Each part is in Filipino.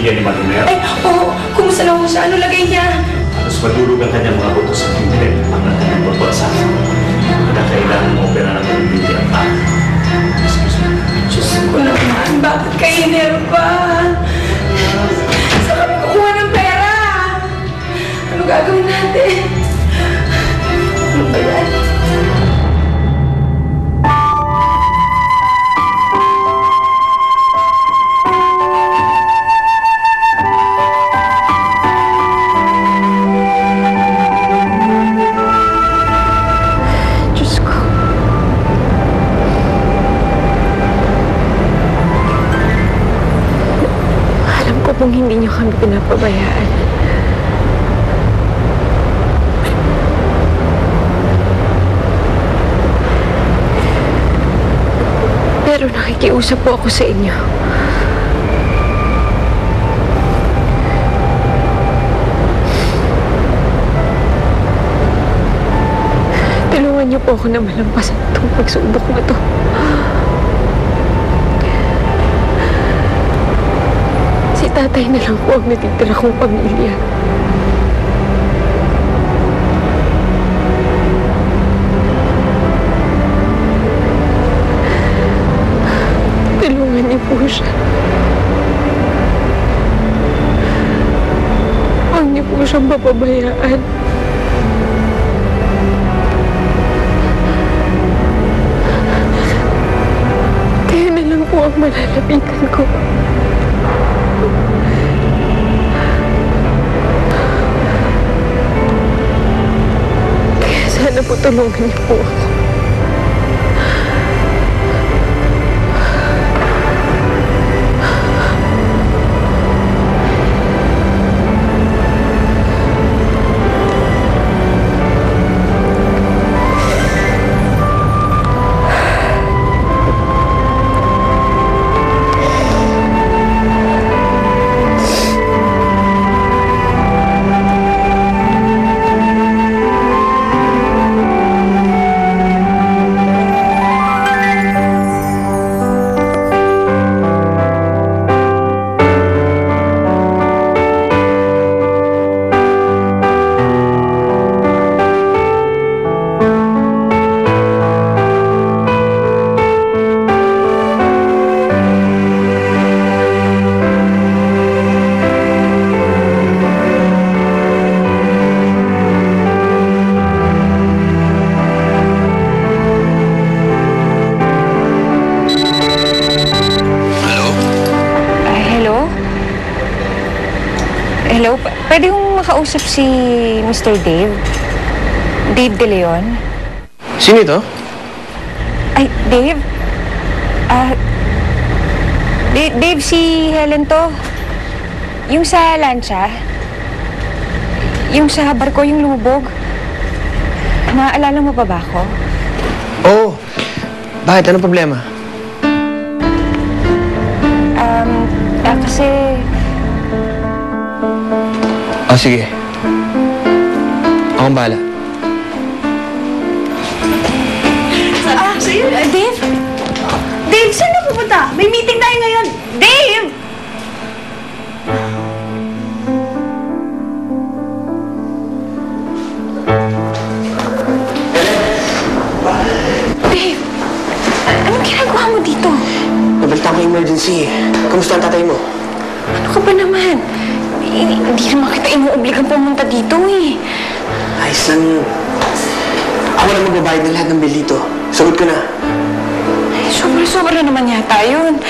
pamilya ni Manuel. Ay, oo. Kumusta na ho siya? Ano lagay niya? Halos madulog ang kanyang mga buto sa pinili ang kanyang pagbagsak. Kaya kailangan mo opera ng pamilya ang tao. Excuse me. Diyos ko naman, bakit kayo nerva? Saan kami kukuha ng pera? Ano gagawin natin? Ano ba yan? Kung hindi niyo kami pinapabayaan. Pero nakikiusap po ako sa inyo. Tulungan niyo po ako na malampasan itong pagsubok na to. Tatay na lang po ang natitira kong pamilya. Tulungan niyo po siya. Huwag niyo po siyang mapabayaan. Kaya na lang po ang malalapitan ko. Sana po tulungan niyo po ako. Hello? Pwede kong makausap si Mr. Dave? Dave De Leon? Sino ito? Ay, Dave? Dave, si Helen to. Yung sa lancha. Yung sa barko, yung lumubog. Naaalala mo pa ba ako? Oo. Bakit? Anong problema? Kasi... sige. Akong bahala. Dave? Dave, saan na pupunta? May meeting tayo ngayon. Dave! Dave! Anong ginagawa mo dito? Nabalita ko emergency. Kamusta ang tatay mo? Ano ka ba naman? Hindi naman kita inuobligang pumunta dito eh. Ay, san... Ako na magbabayad ng lahat ng bill dito. Sagot ko na. Ay, sobra-sobra naman yata yun.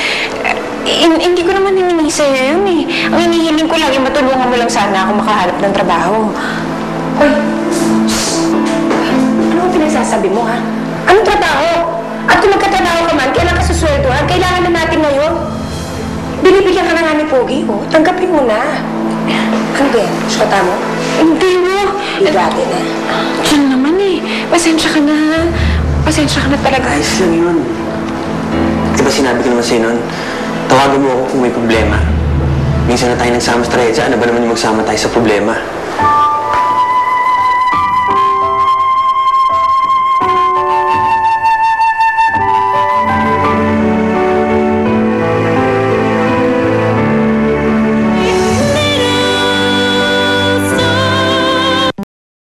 Hindi ko naman hinihingi sa'yo yun eh. Ang hinihiling ko lang, matulungan mo lang sana ako makahanap ng trabaho. Hoy! Ano ang pinagsasabi mo, ha? Anong trabaho? At kung magkatrabaho ka man, kailangan ka susweldohan. Kailangan na natin ngayon. Binibigyan ka na nga ni Pogi, oh. Tanggapin mo na. Ano ba yan? Shota mo? Hindi mo. Ligate na. Diyan naman eh. Pasensya ka na. Pasensya ka na talaga. Ayos lang yun. Diba sinabi ko naman sa'yo nun, tawagan mo ako kung may problema. Minsan na tayo nagsama sa Treza, ano ba naman yung magsama tayo sa problema?